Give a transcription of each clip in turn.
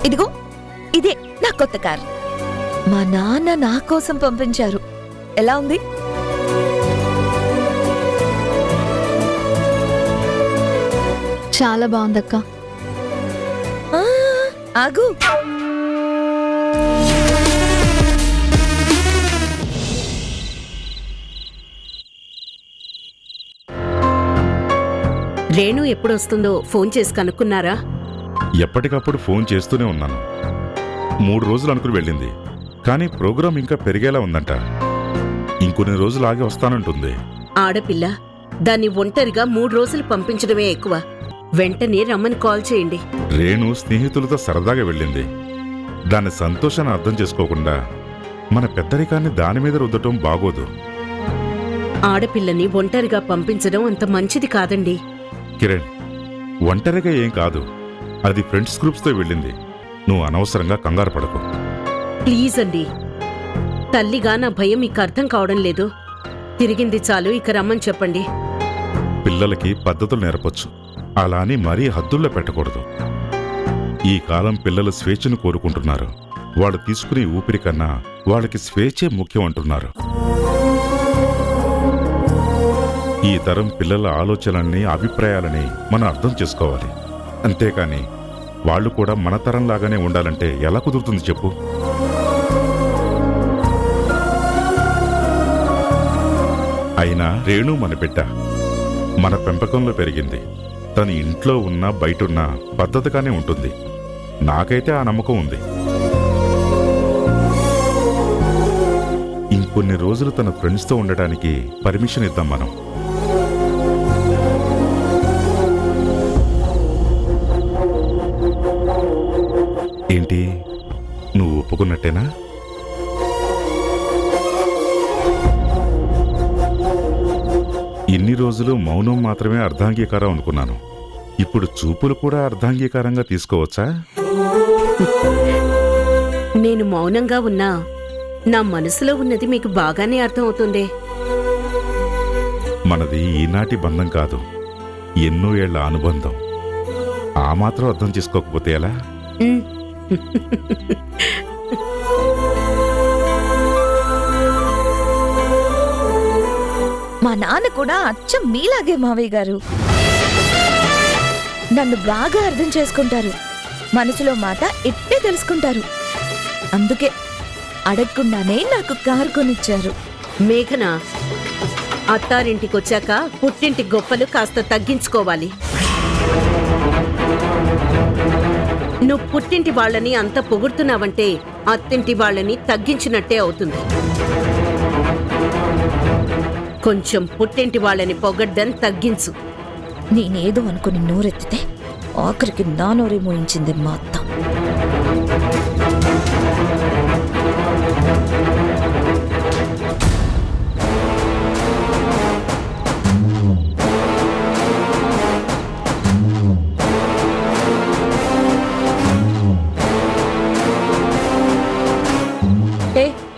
ఇదిగో ఇదే నా కొత్త కార్. మా నాన్న నా కోసం పంపించారు. ఎలా ఉంది? చాలా బాగుందక్క. ఆగు. రేణు ఎప్పుడొస్తుందో ఫోన్ చేసి కనుక్కున్నారా? ఎప్పటికప్పుడు ఫోన్ చేస్తూనే ఉన్నాను. 3 రోజులు అనుకుని వెళ్ళింది, కానీ ప్రోగ్రాం ఇంకా పెరిగేలా ఉందంట. ఇంకొన్ని రోజులు ఆగి వస్తానంటుంది. ఆడపిల్ల దాన్ని ఒంటరిగా 3 రోజులు పంపించడమే ఎక్కువ. వెంటనే రమ్మని కాల్ చేయండి. రేణు స్నేహితులతో సరదాగా వెళ్ళింది. దాని సంతోషాన్ని అర్థం చేసుకోకుండా మన పెద్దరికాన్ని దాని మీద రుద్దటం బాగోదు. ఆడపిల్లని ఒంటరిగా పంపించడం అంత మంచిది కాదండి. కిరణ్, ఒంటరిగా ఏం కాదు, అది ఫ్రెండ్స్ గ్రూప్స్తో వెళ్ళింది. నువ్వు అనవసరంగా కంగారు పడకు. ప్లీజ్ అండి, తల్లిగా నా భయం మీకు అర్థం కావడం లేదు. తిరిగింది చాలు, ఇక రమ్మని చెప్పండి. పిల్లలకి పద్ధతులు నేర్పొచ్చు, అలా అని మరీ హద్దుల్లో పెట్టకూడదు. ఈ కాలం పిల్లలు స్వేచ్ఛను కోరుకుంటున్నారు. వాళ్ళు తీసుకునే ఊపిరి కన్నా వాళ్ళకి స్వేచ్ఛే ముఖ్యం అంటున్నారు. ఈ తరం పిల్లల ఆలోచనల్ని, అభిప్రాయాలని మనం అర్థం చేసుకోవాలి. అంతేకాని వాళ్ళు కూడా మన తరంలాగానే ఉండాలంటే ఎలా కుదురుతుంది చెప్పు? అయినా రేణు మన బిడ్డ, మన పెంపకంలో పెరిగింది. తను ఇంట్లో ఉన్నా బయటున్నా పద్ధతిగానే ఉంటుంది. నాకైతే ఆ నమ్మకం ఉంది. ఇంకొన్ని రోజులు తన ఫ్రెండ్స్తో ఉండటానికి పర్మిషన్ ఇద్దాం మనం. ఏంటి, నువ్వు ఒప్పుకున్నట్టేనా? ఇన్ని రోజులు మౌనం మాత్రమే అర్ధాంగీకారం అనుకున్నాను. ఇప్పుడు చూపులు కూడా అర్ధాంగీకారంగా తీసుకోవచ్చా? నేను మౌనంగా ఉన్నా నా మనసులో ఉన్నది మీకు బాగానే అర్థం అవుతుందే. మనది ఈనాటి బంధం కాదు, ఎన్నో ఏళ్ల అనుబంధం. ఆ మాత్రం అర్థం చేసుకోకపోతే ఎలా? మా నాన్న కూడా అచ్చం మీలాగే మావయ్య గారు. నన్ను బాగా అర్థం చేసుకుంటారు. మనసులో మాట ఇట్టే తెలుసుకుంటారు. అందుకే అడగకుండానే నాకు కారు కొనిచ్చారు. మేఘన, అత్తారింటికొచ్చాక పుట్టింటి గొప్పలు కాస్త తగ్గించుకోవాలి. నువ్వు పుట్టింటి వాళ్ళని అంత పొగుడుతున్నావంటే అత్తింటి వాళ్ళని తగ్గించినట్టే అవుతుంది. కొంచెం పుట్టింటి వాళ్ళని పొగడ్డం తగ్గించు. నేనేదో అనుకుని నోరెత్తితే ఆఖరికి నా నోరే మోయించింది మా అత్త.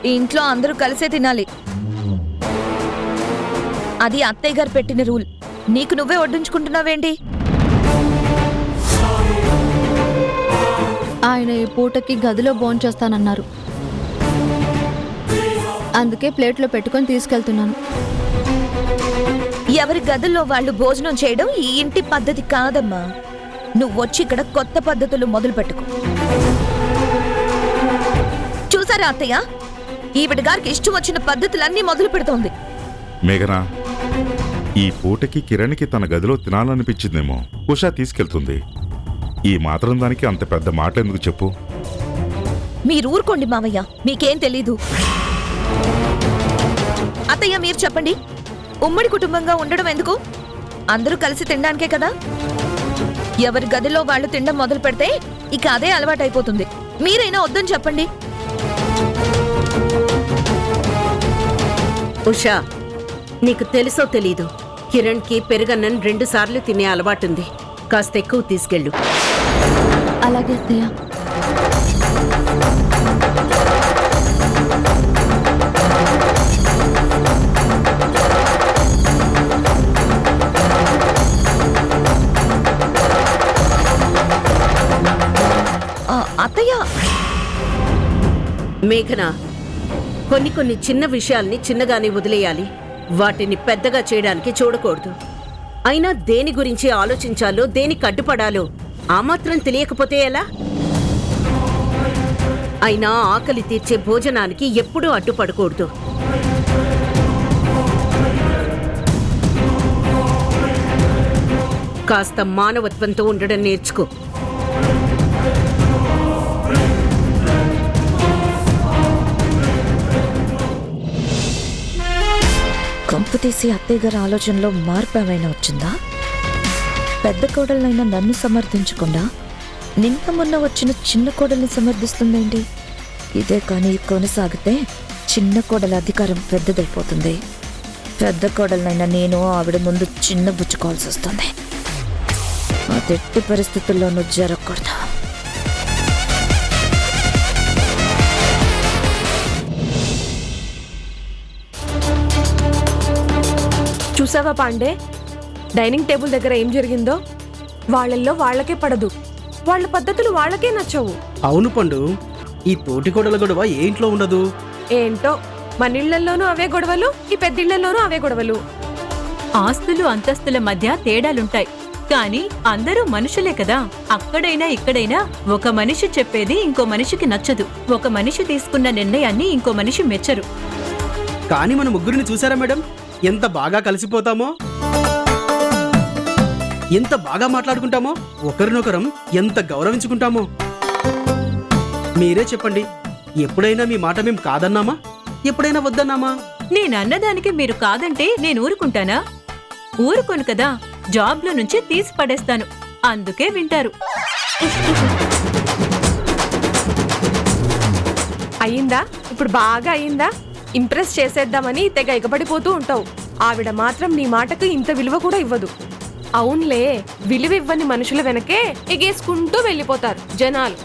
ఈ ఇంట్లో అందరూ కలిసే తినాలి. అది అత్తయ్య గారు పెట్టిన రూల్. నీకు నువ్వే వడ్డించుకుంటున్నావేంటి? ఆయన ఈ పూటకి గదిలో భోంచేస్తానన్నారు. అందుకే ప్లేట్లో పెట్టుకొని తీసుకెళ్తున్నాను. ఎవరి గదుల్లో వాళ్ళు భోజనం చేయడం ఈ ఇంటి పద్ధతి కాదమ్మా. నువ్వొచ్చి ఇక్కడ కొత్త పద్ధతులు మొదలు పెట్టుకో. చూసారా అత్తయ్య, ఈవిడ గారికి ఇష్టం వచ్చిన పద్ధతులన్నీ మొదలు పెడుతోంది. మేఘనా, ఈ పూటకి కిరణ్కి తన గదిలో తినాలనిపించిందేమో, ఉషా తీసుకెళ్తుంది. ఈ మాత్రం దానికి అంత పెద్ద మాట ఎందుకు చెప్పు? మీరు ఊరుకోండి మావయ్య, మీకేం తెలీదు. అత్తయ్య మీరు చెప్పండి, ఉమ్మడి కుటుంబంగా ఉండడం ఎందుకు? అందరూ కలిసి తినడానికే కదా. ఎవరి గదిలో వాళ్ళు తినడం మొదలు పెడితే ఇక అదే అలవాటైపోతుంది. మీరైనా వద్దని చెప్పండి. ఉషా, నీకు తెలుసో తెలీదు, కిరణ్కి పెరుగన్నం 2 సార్లు తినే అలవాటుంది. కాస్త ఎక్కువ తీసుకెళ్ళు. అలాగే అత్తయ్య. అత్తయ్య. మేఘన, కొన్ని చిన్న విషయాల్ని చిన్నగానే వదిలేయాలి. వాటిని పెద్దగా చేయడానికి చూడకూడదు. అయినా దేని గురించి ఆలోచించాలో, దేనికి అడ్డుపడాలో ఆ మాత్రం తెలియకపోతే ఎలా? అయినా ఆకలి తీర్చే భోజనానికి ఎప్పుడూ అడ్డుపడకూడదు. కాస్త మానవత్వంతో ఉండడం నేర్చుకో. కంపుతీసి అత్తయ్య గారి ఆలోచనలో మార్పు ఏమైనా వచ్చిందా? పెద్ద కోడలనైనా నన్ను సమర్థించకుండా నిన్న మొన్న వచ్చిన చిన్న కోడల్ని సమర్థిస్తుందేంటి? ఇదే కానీ కొనసాగితే చిన్న కోడల అధికారం పెద్దదైపోతుంది. పెద్ద కోడలనైనా నేను ఆవిడ ముందు చిన్న బుచ్చుకోవాల్సి వస్తుంది. అదెట్టి పరిస్థితుల్లోనూ జరగకూడదు. చూసావా పాండే, డైనింగ్ టేబుల్ దగ్గర ఏం జరిగిందో? వాళ్ళల్లో వాళ్ళకే పడదు, వాళ్ళ పద్ధతులు వాళ్ళకే నచ్చవు. అవును పండు, ఈ తోటి కోడల గొడవ ఏ ఇంట్లో ఉండదు? ఏంటో మన ఇళ్లలోనూ అవే గొడవలు, ఈ పెద్దిళ్లలోనూ అవే గొడవలు. ఆస్తులు అంతస్తుల మధ్య తేడాలుంటాయి, కానీ అందరూ మనుషులే కదా. అక్కడైనా ఇక్కడైనా ఒక మనిషి చెప్పేది ఇంకో మనిషికి నచ్చదు. ఒక మనిషి తీసుకున్న నిర్ణయాన్ని ఇంకో మనిషి మెచ్చరు. కానీ మన ముగ్గురిని చూసారా మేడం, ఎంత బాగా కలిసిపోతామో, ఎంత బాగా మాట్లాడుకుంటామో, ఒకరినొకరం ఎంత గౌరవించుకుంటామో. మీరే చెప్పండి, ఎప్పుడైనా మీ మాట మేము కాదన్నామా? ఎప్పుడైనా వద్దన్నామా? నేనన్నదానికి మీరు కాదంటే నేను ఊరుకుంటానా? ఊరుకోను కదా. జాబ్లో నుంచి తీసి పడేస్తాను, అందుకే వింటారు. అయిందా? ఇప్పుడు బాగా అయిందా? ఇంప్రెస్ చేసేద్దామని తెగ ఎగబడిపోతూ ఉంటావు. ఆవిడ మాత్రం నీ మాటకు ఇంత విలువ కూడా ఇవ్వదు. అవునులే, విలువ ఇవ్వని మనుషుల వెనకే ఎగేసుకుంటూ వెళ్ళిపోతారు జనాలు.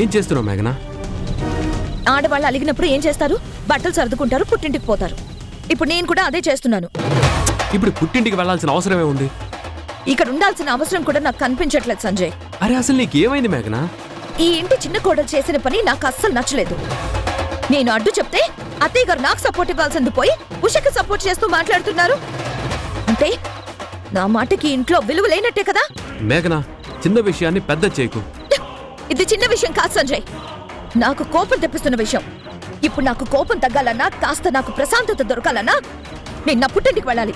ఏం చేస్తున్నావు మేఘనా? ఆడవాళ్ళు అలిగినప్పుడు ఏం చేస్తారు? బట్టలు సర్దుకుంటారు, పుట్టింటికి పోతారు. ఇప్పుడు నేను కూడా అదే చేస్తున్నాను. ఇప్పుడు పుట్టింటికి వెళ్లాల్సిన అవసరమే ఉంది. ఇక్కడ ఉండాల్సిన అవసరం కూడా నాకు కనిపించట్లేదు సంజయ్. అరే అసలు నీకేమైంది మేఘనా? ఈ ఇంటి చిన్న కోడలు చేసిన పని నాకు అస్సలు నచ్చలేదు. నేను అడ్డు చెప్తే అత్తయ్య గారు నాకు సపోర్ట్ ఇవ్వాల్సింది పోయి ఉషకి సపోర్ట్ చేస్తూ మాట్లాడుతున్నారు. అంటే నా మాటకి ఇంట్లో విలువ లేనట్టే కదా. మేఘనా, చిన్న విషయాన్ని పెద్ద చేయకు. ఇది చిన్న విషయం కాదు సంజయ్, నాకు కోపం తెప్పిస్తున్న విషయం. ఇప్పుడు నాకు కోపం తగ్గాలన్నా, కాస్త నాకు ప్రశాంతత దొరకాలన్నా నేను నా పుట్టింటికి వెళ్ళాలి.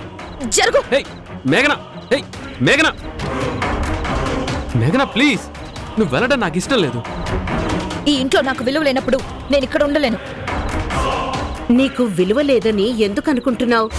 జరుగు. మేఘనా, మేఘనా, మేఘనా ప్లీజ్, నువ్వు వెళ్ళడం నాకు ఇష్టం లేదు. ఈ ఇంట్లో నాకు విలువ లేనప్పుడు నేను ఇక్కడ ఉండలేను. నీకు విలువ లేదని ఎందుకు అనుకుంటున్నావు?